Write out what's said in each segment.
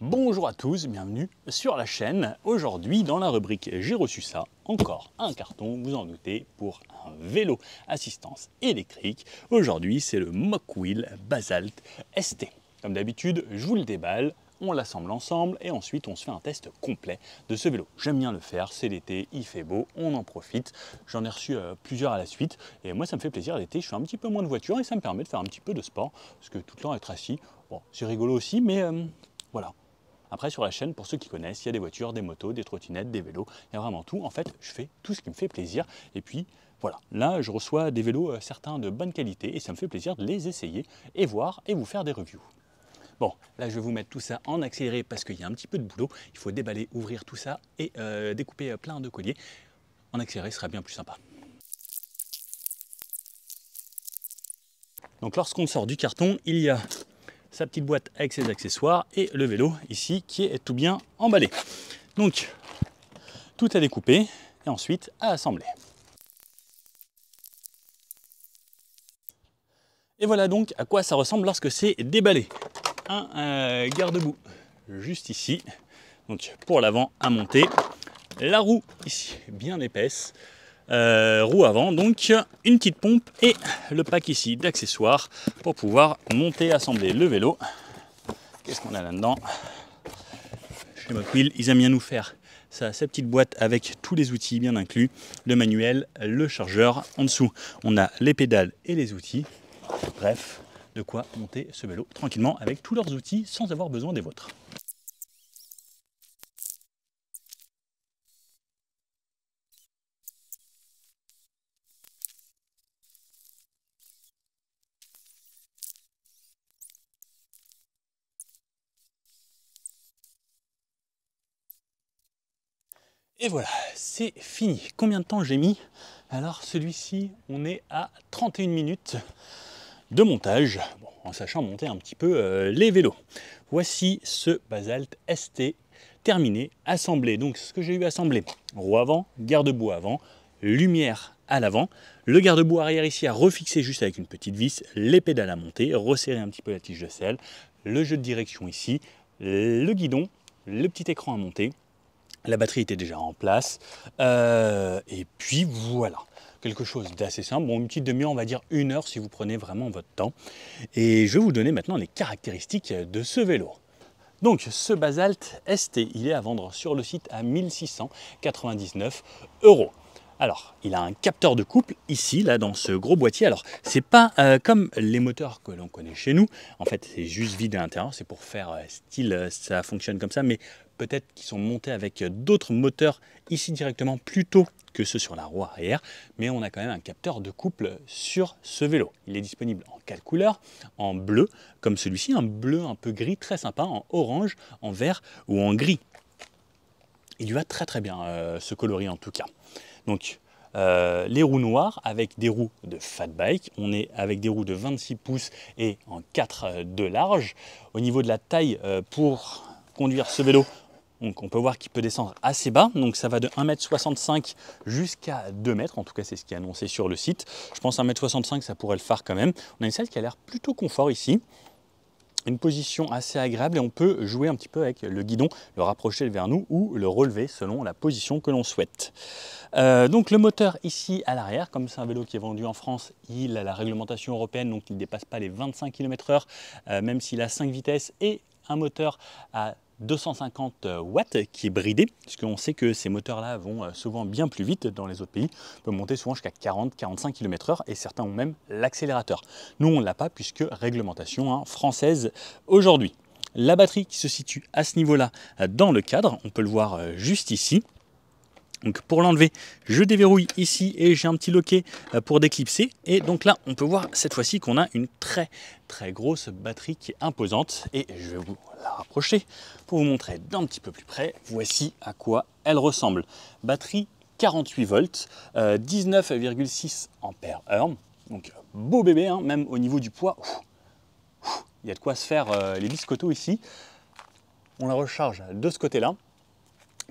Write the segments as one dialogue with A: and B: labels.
A: Bonjour à tous, bienvenue sur la chaîne. Aujourd'hui, dans la rubrique J'ai reçu ça, encore un carton, vous en doutez, pour un vélo assistance électrique. Aujourd'hui, c'est le Mocwheel Basalt ST. Comme d'habitude, je vous le déballe, on l'assemble ensemble et ensuite on se fait un test complet de ce vélo. J'aime bien le faire, c'est l'été, il fait beau, on en profite. J'en ai reçu plusieurs à la suite et moi ça me fait plaisir l'été, je fais un petit peu moins de voiture et ça me permet de faire un petit peu de sport parce que tout le temps être assis, bon, c'est rigolo aussi, mais voilà. Après, sur la chaîne, pour ceux qui connaissent, il y a des voitures, des motos, des trottinettes, des vélos, il y a vraiment tout. En fait, je fais tout ce qui me fait plaisir. Et puis, voilà, là, je reçois des vélos, certains de bonne qualité, et ça me fait plaisir de les essayer et voir et vous faire des reviews. Bon, là, je vais vous mettre tout ça en accéléré parce qu'il y a un petit peu de boulot. Il faut déballer, ouvrir tout ça et découper plein de colliers. En accéléré, ce sera bien plus sympa. Donc, lorsqu'on sort du carton, il y a sa petite boîte avec ses accessoires et le vélo ici qui est tout bien emballé. Donc tout à découper et ensuite à assembler. Et voilà donc à quoi ça ressemble lorsque c'est déballé. Un garde-boue juste ici, donc pour l'avant à monter, la roue ici bien épaisse, roue avant, donc une petite pompe et le pack ici d'accessoires pour pouvoir monter, assembler le vélo. Qu'est-ce qu'on a là-dedans? Chez Mocwheel, ils aiment bien nous faire sa petite boîte avec tous les outils bien inclus, le manuel, le chargeur. En dessous, on a les pédales et les outils. Bref, de quoi monter ce vélo tranquillement avec tous leurs outils sans avoir besoin des vôtres. Et voilà, c'est fini. Combien de temps j'ai mis? Alors celui-ci, on est à 31 minutes de montage, bon, en sachant monter un petit peu les vélos. Voici ce Basalt ST terminé, assemblé. Donc ce que j'ai eu assemblé, roue avant, garde-boue avant, lumière à l'avant, le garde-boue arrière ici à refixer juste avec une petite vis, les pédales à monter, resserrer un petit peu la tige de selle, le jeu de direction ici, le guidon, le petit écran à monter. La batterie était déjà en place. Et puis voilà, quelque chose d'assez simple. Bon, une petite demi-heure, on va dire 1 heure si vous prenez vraiment votre temps. Et je vais vous donner maintenant les caractéristiques de ce vélo. Donc ce Basalt ST, il est à vendre sur le site à 1699 €. Alors, il a un capteur de couple ici, là, dans ce gros boîtier. Alors, c'est pas comme les moteurs que l'on connaît chez nous. En fait, c'est juste vide à l'intérieur. C'est pour faire style, ça fonctionne comme ça. Mais peut-être qu'ils sont montés avec d'autres moteurs ici directement, plutôt que ceux sur la roue arrière. Mais on a quand même un capteur de couple sur ce vélo. Il est disponible en 4 couleurs, en bleu, comme celui-ci, un bleu un peu gris, très sympa, en orange, en vert ou en gris. Il lui va très très bien, ce coloris en tout cas. Donc, les roues noires avec des roues de fat bike. On est avec des roues de 26 pouces et en 4 de large. Au niveau de la taille, pour conduire ce vélo, donc on peut voir qu'il peut descendre assez bas. Donc ça va de 1,65 m jusqu'à 2 m. En tout cas, c'est ce qui est annoncé sur le site. Je pense 1,65 m, ça pourrait le faire quand même. On a une selle qui a l'air plutôt confort ici. Une position assez agréable et on peut jouer un petit peu avec le guidon, le rapprocher vers nous ou le relever selon la position que l'on souhaite. Donc le moteur ici à l'arrière, comme c'est un vélo qui est vendu en France, il a la réglementation européenne, donc il ne dépasse pas les 25 km/h, même s'il a 5 vitesses et un moteur à 250 watts qui est bridé, puisqu'on sait que ces moteurs-là vont souvent bien plus vite dans les autres pays. On peut monter souvent jusqu'à 40-45 km/h et certains ont même l'accélérateur. Nous, on ne l'a pas puisque réglementation française aujourd'hui. La batterie qui se situe à ce niveau-là dans le cadre, on peut le voir juste ici. Donc pour l'enlever, je déverrouille ici et j'ai un petit loquet pour déclipser. Et donc là, on peut voir cette fois-ci qu'on a une très très grosse batterie qui est imposante. Et je vais vous la rapprocher pour vous montrer d'un petit peu plus près. Voici à quoi elle ressemble. Batterie 48 volts, 19,6 ampères-heure. Donc beau bébé, hein, même au niveau du poids. Il y a de quoi se faire les biscottos ici. On la recharge de ce côté-là.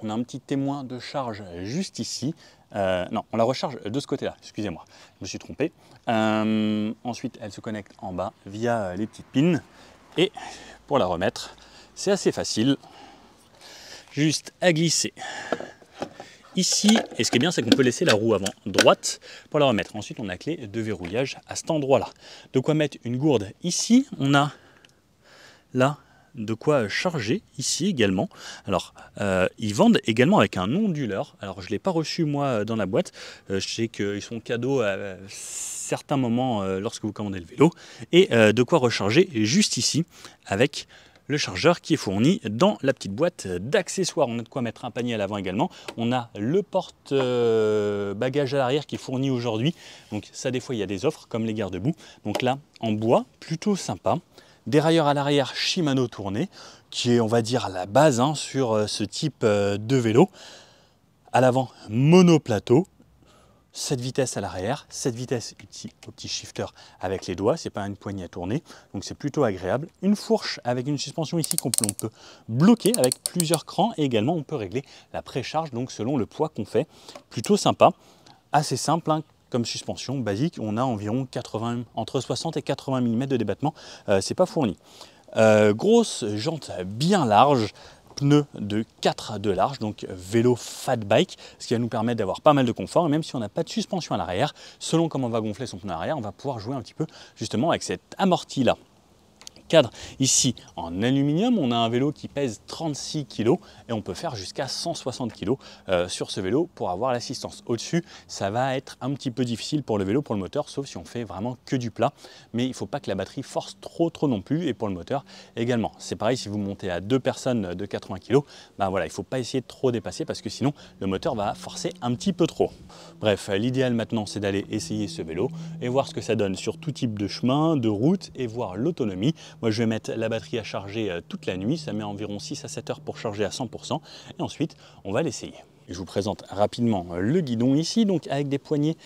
A: On a un petit témoin de charge juste ici. Non, on la recharge de ce côté-là, excusez-moi, je me suis trompé. Ensuite, elle se connecte en bas via les petites pins. Et pour la remettre, C'est assez facile, juste à glisser ici, et ce qui est bien, c'est qu'on peut laisser la roue avant droite pour la remettre. Ensuite, on a la clé de verrouillage à cet endroit-là. De quoi mettre une gourde ici. On a là de quoi charger ici également. Alors, ils vendent également avec un onduleur. Alors, je ne l'ai pas reçu moi dans la boîte. Je sais qu'ils sont cadeaux à certains moments lorsque vous commandez le vélo. Et de quoi recharger juste ici avec le chargeur qui est fourni dans la petite boîte d'accessoires. On a de quoi mettre un panier à l'avant également. On a le porte-bagages à l'arrière qui est fourni aujourd'hui. Donc ça, des fois, il y a des offres comme les garde-boue. Donc là, en bois, plutôt sympa. Dérailleur à l'arrière Shimano tourné, qui est, on va dire, la base sur ce type de vélo. À l'avant, monoplateau. 7 vitesses à l'arrière, 7 vitesses ici au petit shifter avec les doigts, c'est pas une poignée à tourner, donc c'est plutôt agréable. Une fourche avec une suspension ici qu'on peut bloquer avec plusieurs crans, et également on peut régler la précharge donc selon le poids qu'on fait. Plutôt sympa, assez simple comme suspension basique. On a environ entre 60 et 80 mm de débattement, c'est pas fourni. Grosse jante bien large, pneus de 4 de large, donc vélo fat bike, ce qui va nous permettre d'avoir pas mal de confort. Et même si on n'a pas de suspension à l'arrière, selon comment on va gonfler son pneu arrière, on va pouvoir jouer un petit peu justement avec cet amorti là. Cadre ici en aluminium, on a un vélo qui pèse 36 kg et on peut faire jusqu'à 160 kg sur ce vélo pour avoir l'assistance. Au-dessus, ça va être un petit peu difficile pour le vélo, pour le moteur, sauf si on fait vraiment que du plat, mais il ne faut pas que la batterie force trop non plus, et pour le moteur également. C'est pareil, si vous montez à 2 personnes de 80 kg, ben voilà, il ne faut pas essayer de trop dépasser parce que sinon le moteur va forcer un petit peu trop. Bref, l'idéal maintenant, c'est d'aller essayer ce vélo et voir ce que ça donne sur tout type de chemin, de route, et voir l'autonomie. Moi, je vais mettre la batterie à charger toute la nuit. Ça met environ 6 à 7 heures pour charger à 100%. Et ensuite, on va l'essayer. Je vous présente rapidement le guidon ici, donc avec des poignées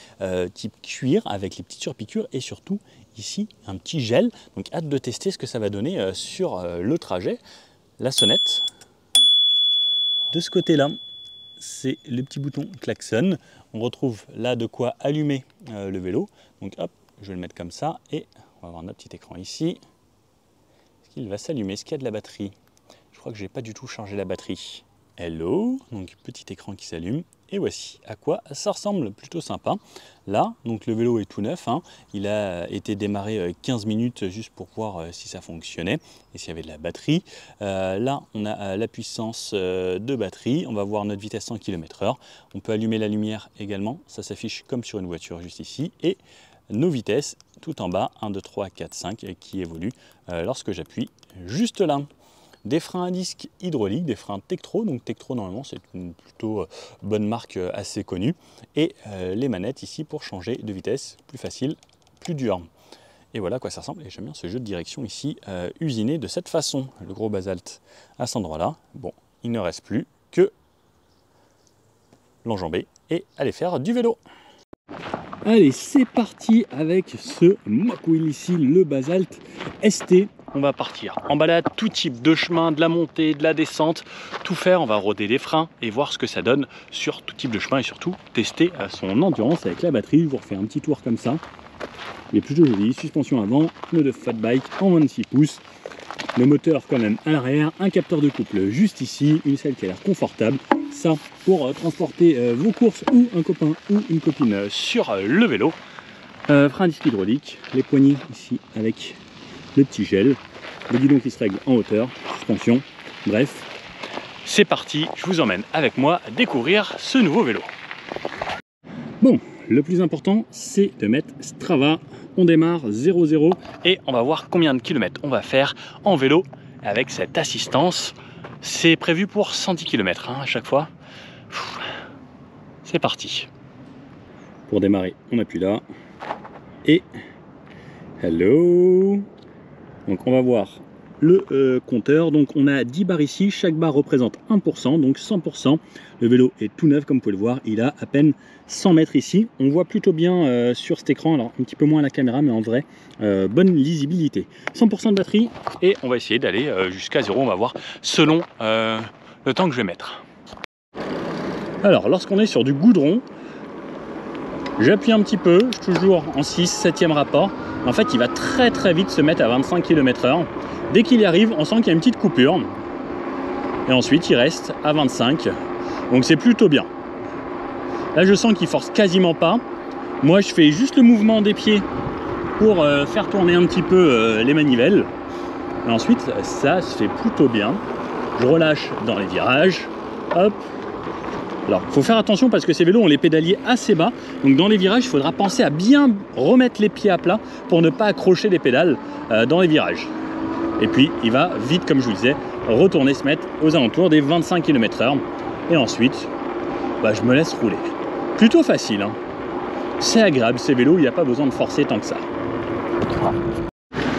A: type cuir, avec les petites surpiqûres et surtout ici un petit gel. Donc hâte de tester ce que ça va donner sur le trajet. La sonnette. De ce côté-là, c'est le petit bouton klaxon. On retrouve là de quoi allumer le vélo. Donc hop, je vais le mettre comme ça et on va avoir notre petit écran ici. Il va s'allumer. Est-ce qu'il y a de la batterie? Je crois que je n'ai pas du tout chargé la batterie. Hello, donc petit écran qui s'allume. Et voici à quoi ça ressemble, plutôt sympa. Là, donc le vélo est tout neuf. Il a été démarré 15 minutes juste pour voir si ça fonctionnait et s'il y avait de la batterie. Là, on a la puissance de batterie. On va voir notre vitesse 100 km/h. On peut allumer la lumière également. Ça s'affiche comme sur une voiture juste ici. Et nos vitesses tout en bas, 1, 2, 3, 4, 5, qui évoluent lorsque j'appuie juste là. Des freins à disque hydrauliques, des freins Tektro. Donc Tektro, normalement, c'est une plutôt bonne marque assez connue. Et les manettes ici pour changer de vitesse, plus facile, plus dur. Et voilà à quoi ça ressemble. Et j'aime bien ce jeu de direction ici, usiné de cette façon. Le gros basalte à cet endroit-là. Bon, il ne reste plus que l'enjamber et aller faire du vélo. Allez, c'est parti avec ce mock wheel ici, le Basalt ST. On va partir en balade, tout type de chemin, de la montée, de la descente, tout faire. On va roder des freins et voir ce que ça donne sur tout type de chemin et surtout tester son endurance avec la batterie. Je vous refais un petit tour comme ça. Il est plutôt joli, suspension avant, pneu de fat bike en 26 pouces. Le moteur quand même à l'arrière, un capteur de couple juste ici, une selle qui a l'air confortable. Ça pour transporter vos courses ou un copain ou une copine sur le vélo. Frein disque hydraulique, les poignées ici avec le petit gel, le guidon qui se règle en hauteur, suspension, bref. C'est parti, je vous emmène avec moi découvrir ce nouveau vélo. Bon, le plus important c'est de mettre Strava. On démarre 0-0 et on va voir combien de kilomètres on va faire en vélo avec cette assistance. C'est prévu pour 110 km à chaque fois. C'est parti. Pour démarrer, on appuie là. Et hello. Donc on va voir le compteur. Donc on a 10 barres ici. Chaque barre représente 1%, donc 100%. Le vélo est tout neuf comme vous pouvez le voir. Il a à peine 100 mètres ici. On voit plutôt bien sur cet écran. Alors un petit peu moins à la caméra, mais en vrai, bonne lisibilité. 100% de batterie. Et on va essayer d'aller jusqu'à 0. On va voir selon le temps que je vais mettre. Alors lorsqu'on est sur du goudron, J'appuie un petit peu, je suis toujours en 6, 7e rapport. En fait, il va très vite se mettre à 25 km/h. Dès qu'il y arrive, on sent qu'il y a une petite coupure. Et ensuite, il reste à 25. Donc c'est plutôt bien. Là, je sens qu'il force quasiment pas. Moi, je fais juste le mouvement des pieds pour faire tourner un petit peu les manivelles. Et ensuite, ça se fait plutôt bien. Je relâche dans les virages. Hop. Alors, il faut faire attention parce que ces vélos ont les pédaliers assez bas. Donc, dans les virages, il faudra penser à bien remettre les pieds à plat pour ne pas accrocher les pédales dans les virages. Et puis, il va vite, comme je vous disais, retourner se mettre aux alentours des 25 km/h. Et ensuite, je me laisse rouler. Plutôt facile, hein. C'est agréable, ces vélos, il n'y a pas besoin de forcer tant que ça.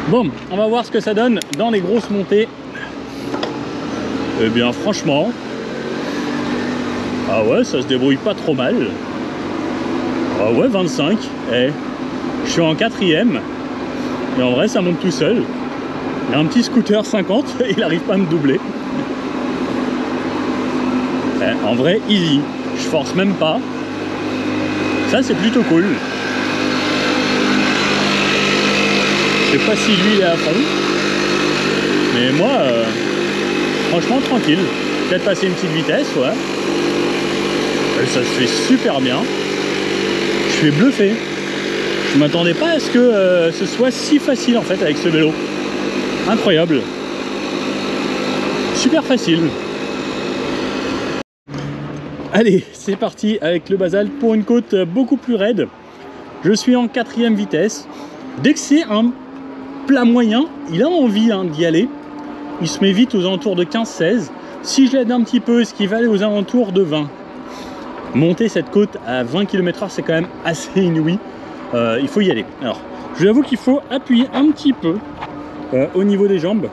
A: Bon, on va voir ce que ça donne dans les grosses montées. Eh bien, franchement, ah ouais, ça se débrouille pas trop mal. Ah ouais, 25. Eh, je suis en 4e. Et en vrai, ça monte tout seul. Il y a un petit scooter 50, il n'arrive pas à me doubler. Eh, en vrai, easy. Je force même pas. Ça, c'est plutôt cool. Je sais pas si lui il est à fond. Mais moi, franchement, tranquille. Peut-être passer une petite vitesse, ouais. Et ça se fait super bien. Je suis bluffé. Je m'attendais pas à ce que ce soit si facile en fait avec ce vélo. Incroyable. Super facile. Allez, c'est parti avec le Basalt pour une côte beaucoup plus raide. Je suis en 4e vitesse. Dès que c'est un plat moyen, il a envie d'y aller. Il se met vite aux alentours de 15-16. Si je l'aide un petit peu, ce qui va aller aux alentours de 20. Monter cette côte à 20 km/h, c'est quand même assez inouï. Il faut y aller. Alors, je vous avoue qu'il faut appuyer un petit peu au niveau des jambes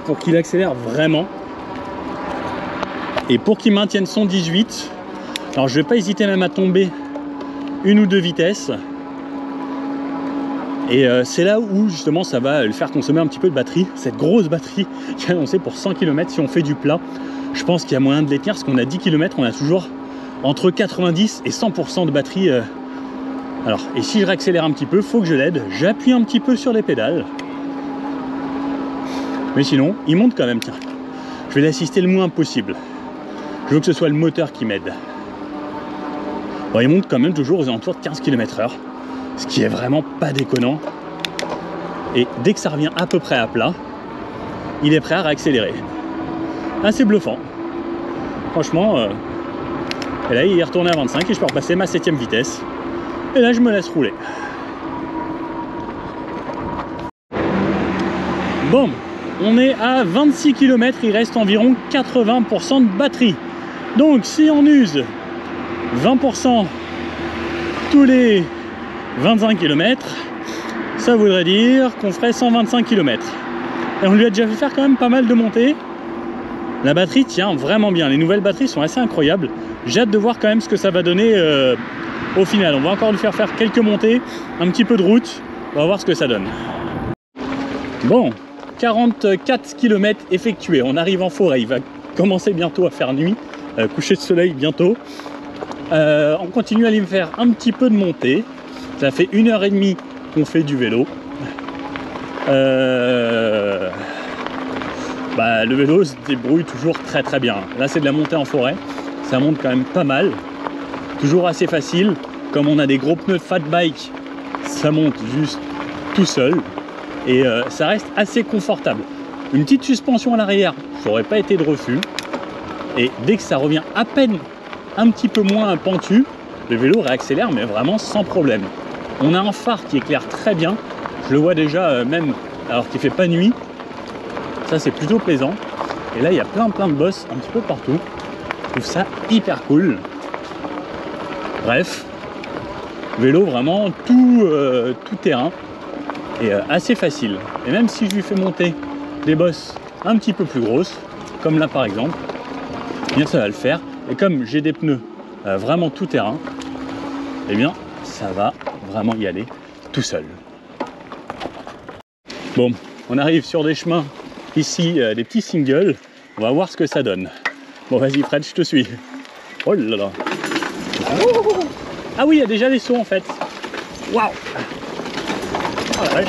A: pour qu'il accélère vraiment. Et pour qu'il maintienne son 18, alors je vais pas hésiter même à tomber une ou deux vitesses. Et c'est là où justement ça va le faire consommer un petit peu de batterie. Cette grosse batterie qui est annoncée pour 100 km si on fait du plat. Je pense qu'il y a moyen de les tenir parce qu'on a 10 km, on a toujours entre 90 et 100% de batterie. Alors, et si je réaccélère un petit peu, il faut que je l'aide. J'appuie un petit peu sur les pédales. Mais sinon, il monte quand même, tiens. Je vais l'assister le moins possible. Je veux que ce soit le moteur qui m'aide. Bon, il monte quand même toujours aux alentours de 15 km/h. Ce qui est vraiment pas déconnant. Et dès que ça revient à peu près à plat, il est prêt à réaccélérer. Assez bluffant. Franchement, et là il est retourné à 25 et je peux repasser ma 7e vitesse. Et là je me laisse rouler. Bon, on est à 26 km, il reste environ 80% de batterie. Donc si on use 20% tous les 25 km, ça voudrait dire qu'on ferait 125 km. Et on lui a déjà fait faire quand même pas mal de montées. La batterie tient vraiment bien. Les nouvelles batteries sont assez incroyables. J'ai hâte de voir quand même ce que ça va donner au final. On va encore lui faire quelques montées, un petit peu de route. On va voir ce que ça donne. Bon, 44 km effectués. On arrive en forêt. Il va commencer bientôt à faire nuit. Coucher de soleil bientôt. On continue à aller me faire un petit peu de montée. Ça fait 1h30 qu'on fait du vélo. Le vélo se débrouille toujours très bien. Là c'est de la montée en forêt, ça monte quand même pas mal. Toujours assez facile. Comme on a des gros pneus de fat bike, ça monte juste tout seul. Et ça reste assez confortable. Une petite suspension à l'arrière, ça n'aurait pas été de refus. Et dès que ça revient à peine un petit peu moins pentu, le vélo réaccélère mais vraiment sans problème. On a un phare qui éclaire très bien. Je le vois déjà même alors qu'il ne fait pas nuit. Ça c'est plutôt plaisant. Et là il y a plein de bosses un petit peu partout. Je trouve ça hyper cool. Bref, vélo vraiment tout terrain et assez facile. Et même si je lui fais monter des bosses un petit peu plus grosses, comme là par exemple, eh bien ça va le faire. Et comme j'ai des pneus vraiment tout terrain, eh bien ça va vraiment y aller tout seul. Bon, on arrive sur des chemins ici, des petits singles. On va voir ce que ça donne. Bon, vas-y Fred, je te suis. Oh là là. Ah oui, il y a déjà les sauts en fait. Waouh. Oh la vache.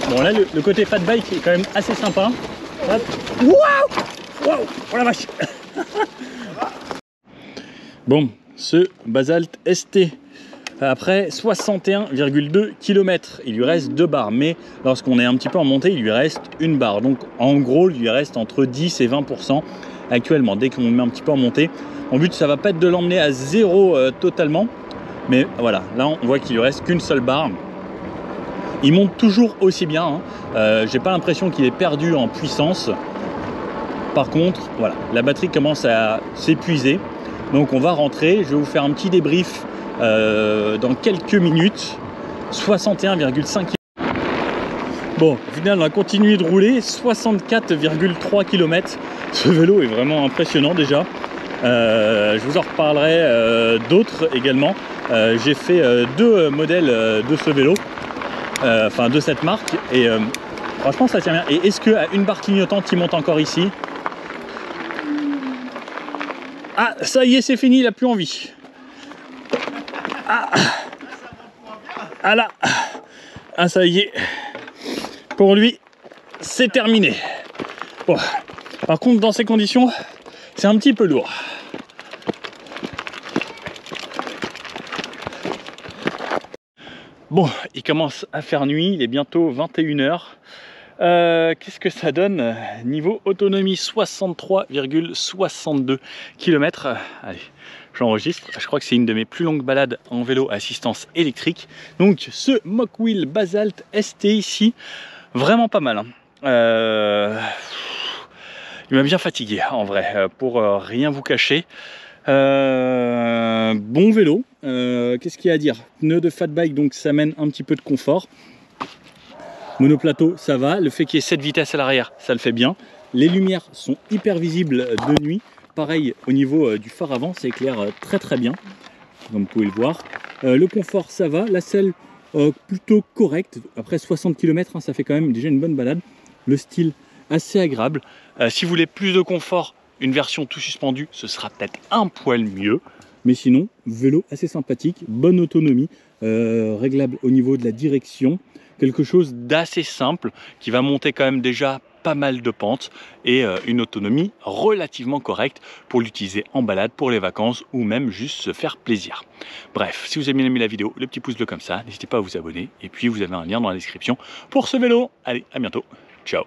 A: Bon là, le côté fat bike est quand même assez sympa. Hop. Waouh. Waouh. Oh la vache. Bon, ce Basalt ST, après 61,2 km, il lui reste 2 barres, mais lorsqu'on est un petit peu en montée, il lui reste une barre. Donc en gros, il lui reste entre 10 et 20% actuellement. Dès qu'on met un petit peu en montée, mon but, ça va pas être de l'emmener à zéro totalement, mais voilà, là on voit qu'il lui reste qu'une seule barre. Il monte toujours aussi bien, hein. J'ai pas l'impression qu'il est perdu en puissance. Par contre, voilà, la batterie commence à s'épuiser. Donc on va rentrer, je vais vous faire un petit débrief dans quelques minutes. 61,5 km. Bon, au final on a continué de rouler, 64,3 km. Ce vélo est vraiment impressionnant déjà. Je vous en reparlerai d'autres également. J'ai fait 2 modèles de ce vélo, enfin de cette marque, et franchement ça tient bien. Et est-ce qu'à une barre clignotante il monte encore ici? Ah, ça y est, c'est fini, il n'a plus envie. Ah, ah là, ah ça y est, pour lui, c'est terminé. Bon. Par contre, dans ces conditions, c'est un petit peu lourd. Bon, il commence à faire nuit, il est bientôt 21 h. Qu'est-ce que ça donne? Niveau autonomie, 63,62 km. Allez, j'enregistre. Je crois que c'est une de mes plus longues balades en vélo à assistance électrique. Donc ce Mocwheel Basalt ST ici, vraiment pas mal, hein. Il m'a bien fatigué en vrai, pour rien vous cacher. Bon vélo. Qu'est-ce qu'il y a à dire? Pneus de fat bike, donc ça mène un petit peu de confort. Monoplateau, ça va. Le fait qu'il y ait 7 vitesses à l'arrière, ça le fait bien. Les lumières sont hyper visibles de nuit. Pareil au niveau du phare avant, ça éclaire très très bien, comme vous pouvez le voir. Le confort, ça va. La selle, plutôt correcte. Après 60 km, hein, ça fait quand même déjà une bonne balade. Le style, assez agréable. Si vous voulez plus de confort, une version tout suspendu, ce sera peut-être un poil mieux. Mais sinon, vélo assez sympathique, bonne autonomie, réglable au niveau de la direction. Quelque chose d'assez simple qui va monter quand même déjà pas mal de pentes et une autonomie relativement correcte pour l'utiliser en balade, pour les vacances ou même juste se faire plaisir. Bref, si vous avez bien aimé la vidéo, le petit pouce bleu comme ça, n'hésitez pas à vous abonner et puis vous avez un lien dans la description pour ce vélo. Allez, à bientôt, ciao.